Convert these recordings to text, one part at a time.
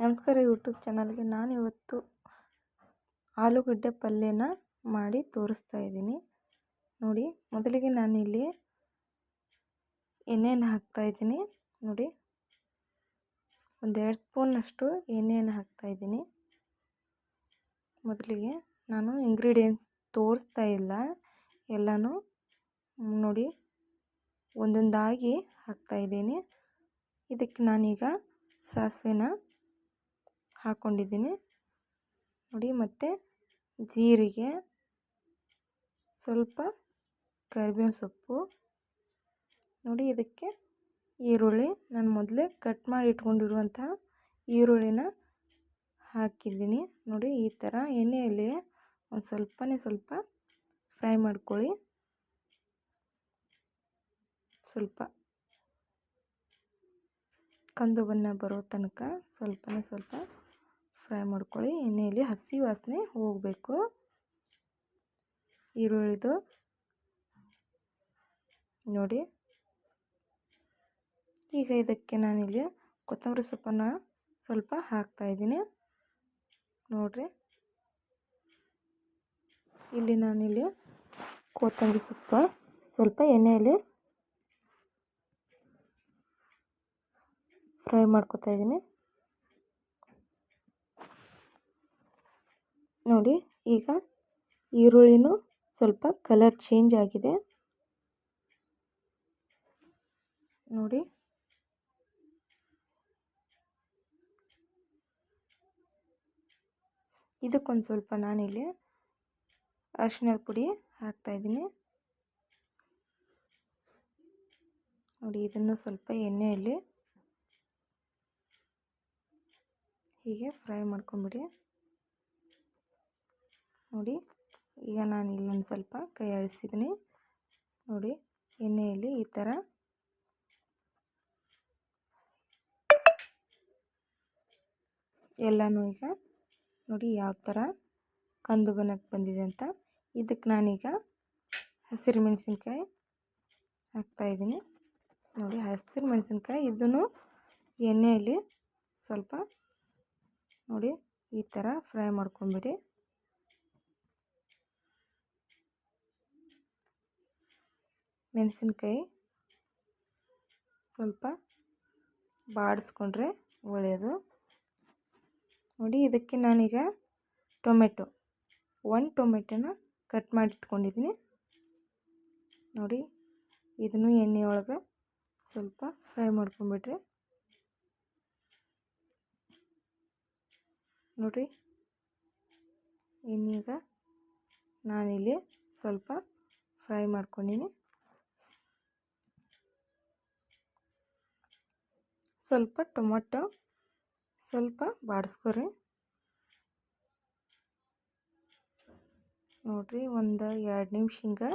ನಮಸ್ಕಾರ ಯೂಟ್ಯೂಬ್ ಚಾನಲ್ಗೆ. ನಾನಿವತ್ತು ಆಲೂಗಡ್ಡೆ ಪಲ್ಯನ ಮಾಡಿ ತೋರಿಸ್ತಾ ಇದ್ದೀನಿ. ನೋಡಿ, ಮೊದಲಿಗೆ ನಾನಿಲ್ಲಿ ಎಣ್ಣೆಯನ್ನು ಹಾಕ್ತಾಯಿದ್ದೀನಿ. ನೋಡಿ, 1-2 ಸ್ಪೂನಷ್ಟು ಎಣ್ಣೆಯನ್ನು ಹಾಕ್ತಾಯಿದ್ದೀನಿ. ಮೊದಲಿಗೆ ನಾನು ಇಂಗ್ರೀಡಿಯೆಂಟ್ಸ್ ತೋರಿಸ್ತಾ ಇಲ್ಲ, ಎಲ್ಲನೂ ನೋಡಿ ಒಂದೊಂದಾಗಿ ಹಾಕ್ತಾಯಿದ್ದೀನಿ. ಇದಕ್ಕೆ ನಾನೀಗ ಸಾಸಿವೆನ ಹಾಕ್ಕೊಂಡಿದ್ದೀನಿ ನೋಡಿ, ಮತ್ತು ಜೀರಿಗೆ, ಸ್ವಲ್ಪ ಕರಿಬೇವಿನ ಸೊಪ್ಪು ನೋಡಿ. ಇದಕ್ಕೆ ಈರುಳ್ಳಿ, ನಾನು ಮೊದಲೇ ಕಟ್ ಮಾಡಿ ಇಟ್ಕೊಂಡಿರುವಂತಹ ಈರುಳ್ಳಿನ ಹಾಕಿದ್ದೀನಿ ನೋಡಿ. ಈ ಥರ ಎಣ್ಣೆಯಲ್ಲಿ ಒಂದು ಸ್ವಲ್ಪ ಫ್ರೈ ಮಾಡ್ಕೊಳ್ಳಿ. ಸ್ವಲ್ಪ ಕಂದು ಬಣ್ಣ ಬರೋ ತನಕ ಸ್ವಲ್ಪ ಫ್ರೈ ಮಾಡ್ಕೊಳ್ಳಿ. ಎಣ್ಣೆಯಲ್ಲಿ ಹಸಿ ವಾಸನೆ ಹೋಗಬೇಕು ಈರುಳ್ಳಿದು ನೋಡಿ. ಈಗ ಇದಕ್ಕೆ ನಾನಿಲ್ಲಿ ಕೊತ್ತಂಬರಿ ಸೊಪ್ಪನ್ನು ಸ್ವಲ್ಪ ಹಾಕ್ತಾಯಿದ್ದೀನಿ ನೋಡಿರಿ. ಇಲ್ಲಿ ನಾನಿಲ್ಲಿ ಕೊತ್ತಂಬರಿ ಸೊಪ್ಪು ಸ್ವಲ್ಪ ಎಣ್ಣೆಯಲ್ಲಿ ಫ್ರೈ ಮಾಡ್ಕೊತಾ ಇದ್ದೀನಿ ನೋಡಿ. ಈಗ ಈರುಳ್ಳಿನೂ ಸ್ವಲ್ಪ ಕಲರ್ ಚೇಂಜ್ ಆಗಿದೆ ನೋಡಿ. ಇದಕ್ಕೊಂದು ಸ್ವಲ್ಪ ನಾನಿಲ್ಲಿ ಅರಿಶಿಣದ ಪುಡಿ ಹಾಕ್ತಾಯಿದ್ದೀನಿ ನೋಡಿ. ಇದನ್ನು ಸ್ವಲ್ಪ ಎಣ್ಣೆಯಲ್ಲಿ ಹೀಗೆ ಫ್ರೈ ಮಾಡ್ಕೊಂಬಿಡಿ ನೋಡಿ. ಈಗ ನಾನು ಇಲ್ಲೊಂದು ಸ್ವಲ್ಪ ಕೈ ಆಡಿಸಿದ್ದೀನಿ ನೋಡಿ. ಎಣ್ಣೆಯಲ್ಲಿ ಈ ಥರ ಎಲ್ಲನೂ ಈಗ ನೋಡಿ ಯಾವ ಥರ ಕಂದು ಬಣ್ಣಕ್ಕೆ ಬಂದಿದೆ ಅಂತ. ಇದಕ್ಕೆ ನಾನೀಗ ಹಸಿರು ಮೆಣಸಿನ್ಕಾಯಿ ಹಾಕ್ತಾಯಿದ್ದೀನಿ ನೋಡಿ. ಹಸಿರು ಮೆಣಸಿನ್ಕಾಯಿ ಇದನ್ನು ಎಣ್ಣೆಯಲ್ಲಿ ಸ್ವಲ್ಪ ನೋಡಿ ಈ ಥರ ಫ್ರೈ ಮಾಡ್ಕೊಂಬಿಡಿ. ಮೆಣಸಿನ್ಕಾಯಿ ಸ್ವಲ್ಪ ಬಾಡಿಸ್ಕೊಂಡ್ರೆ ಒಳ್ಳೆಯದು ನೋಡಿ. ಇದಕ್ಕೆ ನಾನೀಗ ಒಂದು ಟೊಮೆಟೊನ ಕಟ್ ಮಾಡಿ ಇಟ್ಕೊಂಡಿದ್ದೀನಿ ನೋಡಿ. ಇದನ್ನು ಎಣ್ಣೆಯೊಳಗೆ ಸ್ವಲ್ಪ ಫ್ರೈ ಮಾಡ್ಕೊಂಬಿಡ್ರಿ ನೋಡಿರಿ. ಇನ್ನೀಗ ನಾನಿಲ್ಲಿ ಸ್ವಲ್ಪ ಫ್ರೈ ಮಾಡ್ಕೊಂಡಿನಿ. ಸ್ವಲ್ಪ ಟೊಮೊಟೊ ಸ್ವಲ್ಪ ಬಾಡಿಸ್ಕೊರಿ ನೋಡಿರಿ. 1-2 ನಿಮಿಷ ಹಿಂಗೆ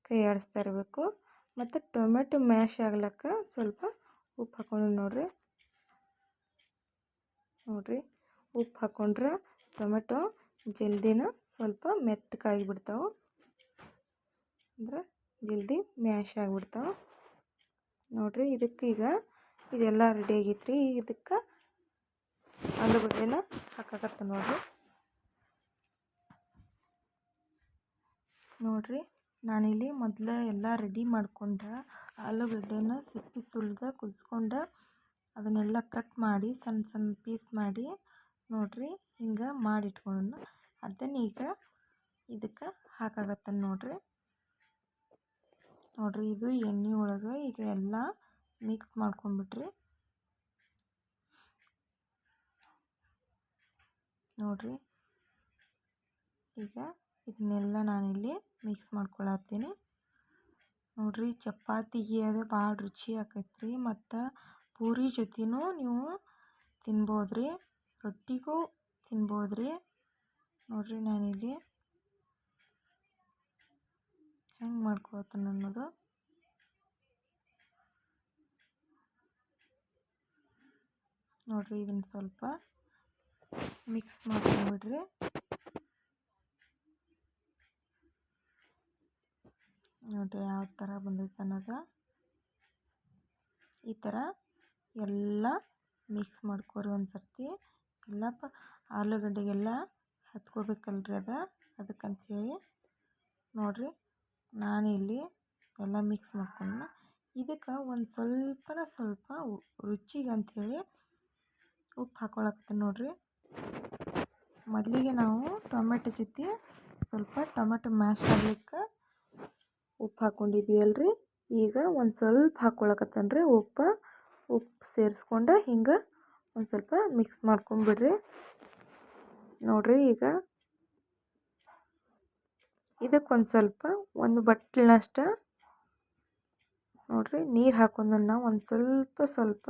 ಕೈ ಆಡಿಸ್ತಾ ಇರಬೇಕು. ಮತ್ತು ಟೊಮೆಟೊ ಮ್ಯಾಶ್ ಆಗ್ಲಿಕ್ಕೆ ಸ್ವಲ್ಪ ಉಪ್ಪು ಹಾಕ್ಕೊಂಡು ನೋಡಿರಿ. ಉಪ್ಪು ಹಾಕ್ಕೊಂಡ್ರೆ ಟೊಮೆಟೊ ಜಲ್ದಿನ ಸ್ವಲ್ಪ ಮೆತ್ತಗಾಗಿ ಬಿಡ್ತಾವೆ, ಅಂದರೆ ಜಲ್ದಿ ಮ್ಯಾಶ್ ಆಗಿಬಿಡ್ತಾವೆ ನೋಡಿರಿ. ಇದಕ್ಕೆ ಈಗ ಇದೆಲ್ಲ ರೆಡಿ ಆಗೈತ್ರಿ. ಇದಕ್ಕೆ ಆಲೂಗಡ್ಡೆನ ಹಾಕಾಕತ್ತ ನೋಡಿರಿ. ನಾನಿಲ್ಲಿ ಮೊದಲೇ ಎಲ್ಲ ರೆಡಿ ಮಾಡ್ಕೊಂಡೆ ಆಲೂಗಡ್ಡೆನ ಸಿಪ್ಪೆ ಸುಲಿದು ಕುದಿಸ್ಕೊಂಡು ಅದನ್ನೆಲ್ಲ ಕಟ್ ಮಾಡಿ ಸಣ್ಣ ಪೀಸ್ ಮಾಡಿ ನೋಡಿರಿ ಹಿಂಗೆ ಮಾಡಿಟ್ಕೊಂಡು ಅದನ್ನ ಈಗ ಇದಕ್ಕೆ ಹಾಕಾಕತ್ತೇನೆ ನೋಡಿರಿ. ಇದು ಎಣ್ಣೆ ಒಳಗೆ ಈಗ ಎಲ್ಲ ಮಿಕ್ಸ್ ಮಾಡ್ಕೊಂಬಿಟ್ರಿ ನೋಡಿರಿ. ಈಗ ಇದನ್ನೆಲ್ಲ ನಾನಿಲ್ಲಿ ಮಿಕ್ಸ್ ಮಾಡ್ಕೊಳತ್ತೀನಿ ನೋಡಿರಿ. ಚಪಾತಿಗೆ ಅದು ಭಾಳ ರುಚಿ ಆಕೈತ್ರಿ, ಮತ್ತು ಪೂರಿ ಜೊತೆನೂ ನೀವು ತಿನ್ಬೋದ್ರಿ, ರೊಟ್ಟಿಗೂ ತಿನ್ಬೋದ್ರಿ ನೋಡಿರಿ. ನಾನಿಲ್ಲಿ ಹೆಂಗೆ ಮಾಡ್ಕೊಳ್ತೀನಿ ಅನ್ನೋದು ನೋಡಿರಿ. ಇದನ್ನು ಸ್ವಲ್ಪ ಮಿಕ್ಸ್ ಮಾಡ್ಕೊಂಬಿಡ್ರಿ ನೋಡಿರಿ ಯಾವ ಥರ ಬಂದೈತೆ ಅನ್ನೋದು. ಈ ಥರ ಎಲ್ಲ ಮಿಕ್ಸ್ ಮಾಡ್ಕೊರಿ ಒಂದು ಸರ್ತಿ. ಎಲ್ಲಪ್ಪ ಆಲೂಗಡ್ಡೆಗೆಲ್ಲ ಹತ್ಕೋಬೇಕಲ್ರಿ ಅದಕ್ಕಂಥೇಳಿ ನೋಡಿರಿ ನಾನಿಲ್ಲಿ ಎಲ್ಲ ಮಿಕ್ಸ್ ಮಾಡ್ಕೊಂಡು ಇದಕ್ಕೆ ಒಂದು ಸ್ವಲ್ಪ ರುಚಿಗೆ ಅಂಥೇಳಿ ಉಪ್ಪು ಹಾಕ್ಕೊಳಕತ್ತೀನಿ ನೋಡಿರಿ. ಮೊದಲಿಗೆ ನಾವು ಟೊಮೆಟೊ ಜೊತೆ ಸ್ವಲ್ಪ ಟೊಮೆಟೊ ಮ್ಯಾಶ್ ಆಗ್ಲಿಕ್ಕೆ ಉಪ್ಪು ಹಾಕ್ಕೊಂಡಿದ್ವಿ ಅಲ್ರಿ. ಈಗ ಒಂದು ಸ್ವಲ್ಪ ಹಾಕ್ಕೊಳಕತ್ತೇನೆ ರೀ ಉಪ್ಪು ಸೇರಿಸ್ಕೊಂಡು ಹಿಂಗೆ ಒಂದು ಸ್ವಲ್ಪ ಮಿಕ್ಸ್ ಮಾಡ್ಕೊಂಬಿಡ್ರಿ. ನೋಡಿರಿ ಈಗ ಇದಕ್ಕೊಂದು ಸ್ವಲ್ಪ ಒಂದು ಬಟ್ಲಿನಷ್ಟು ನೋಡಿರಿ ನೀರು ಹಾಕೊಂಡನ್ನ ಒಂದು ಸ್ವಲ್ಪ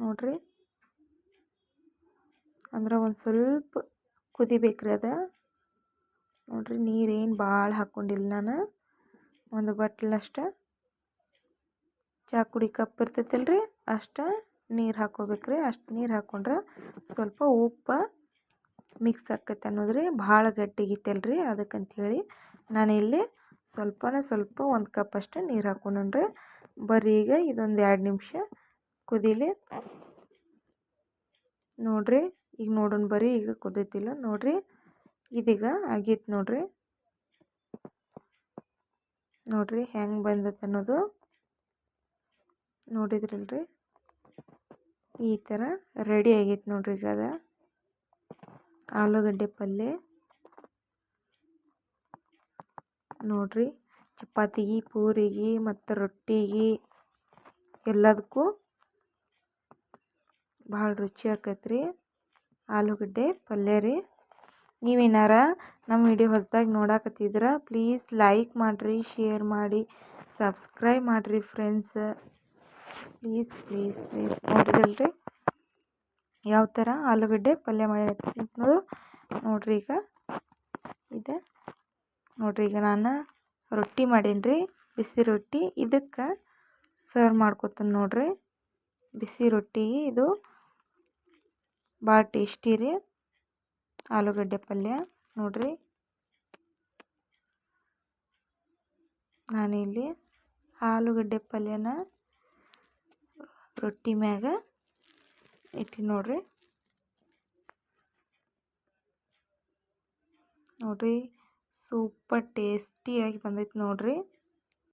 ನೋಡಿರಿ ಅಂದ್ರೆ ಒಂದು ಸ್ವಲ್ಪ ಕುದಿಬೇಕ್ರಿ ನೋಡಿರಿ. ನೀರೇನು ಭಾಳ ಹಾಕ್ಕೊಂಡಿಲ್ಲ ನಾನು, ಒಂದು ಬಟ್ಲಷ್ಟು ಚಾ ಕುಡಿ ಕಪ್ ಇರ್ತೈತಲ್ರಿ ಅಷ್ಟು ನೀರು ಹಾಕ್ಕೋಬೇಕ್ರಿ. ಅಷ್ಟು ನೀರು ಹಾಕ್ಕೊಂಡ್ರೆ ಸ್ವಲ್ಪ ಉಪ್ಪು ಮಿಕ್ಸ್ ಆಕೈತೆ ಅನ್ನೋದ್ರಿ. ಭಾಳ ಗಟ್ಟಿಗಿತ್ತಲ್ರಿ ಅದಕ್ಕಂಥೇಳಿ ನಾನಿಲ್ಲಿ ಸ್ವಲ್ಪ ಒಂದು ಕಪ್ ಅಷ್ಟು ನೀರು ಹಾಕ್ಕೊಂಡ್ರಿ. ಬರ್ರಿ ಈಗ ಇದೊಂದು 2 ನಿಮಿಷ ಕುದೀಲಿ ನೋಡಿರಿ. ಈಗ ನೋಡೋಣ ಬರ್ರಿ, ಈಗ ಕುದೀತಿಲ್ಲ ನೋಡಿರಿ. ಇದೀಗ ಆಗೈತೆ ನೋಡಿರಿ ಹೆಂಗೆ ಬಂದೈತೆ ಅನ್ನೋದು ನೋಡಿದ್ರಲ್ರಿ. ಈ ಥರ ರೆಡಿ ಆಗೈತೆ ನೋಡಿರಿ. ಈಗ ಆಲೂಗಡ್ಡೆ ಪಲ್ಯ ನೋಡಿರಿ ಚಪಾತಿಗೆ, ಪೂರಿಗೆ ಮತ್ತು ರೊಟ್ಟಿಗೆ ಎಲ್ಲದಕ್ಕೂ ಭಾಳ ರುಚಿ ಆಕೈತ್ರಿ ಆಲೂಗಡ್ಡೆ ಪಲ್ಯ ರೀ. ನೀವೇನಾರ ನಮ್ಮ ವಿಡಿಯೋ ಹೊಸದಾಗಿ ನೋಡಕತ್ತಿದ್ರೆ ಪ್ಲೀಸ್ ಲೈಕ್ ಮಾಡಿರಿ, ಶೇರ್ ಮಾಡಿ, ಸಬ್ಸ್ಕ್ರೈಬ್ ಮಾಡಿರಿ ಫ್ರೆಂಡ್ಸ್. ಪ್ಲೀಸ್ ನೋಡಿರಲ್ರಿ ಯಾವ ಥರ ಆಲೂಗಡ್ಡೆ ಪಲ್ಯ ಮಾಡಿ ನೋಡಿರಿ. ಈಗ ನೋಡಿರಿ ಈಗ ನಾನು ರೊಟ್ಟಿ ಮಾಡೀನಿ ರೀ, ಬಿಸಿ ರೊಟ್ಟಿ. ಇದಕ್ಕೆ ಸರ್ವ್ ಮಾಡ್ಕೊತೀನಿ ನೋಡಿರಿ. ಬಿಸಿ ರೊಟ್ಟಿ ಇದು ಭಾಳ ಟೇಸ್ಟಿ ರೀ ಆಲೂಗಡ್ಡೆ ಪಲ್ಯ ನೋಡಿರಿ. ನಾನಿಲ್ಲಿ ಆಲೂಗಡ್ಡೆ ಪಲ್ಯನ ರೊಟ್ಟಿ ಮ್ಯಾಗ ಇಟ್ಟು ನೋಡಿರಿ. ಸೂಪರ್ ಟೇಸ್ಟಿಯಾಗಿ ಬಂದೈತೆ ನೋಡಿರಿ.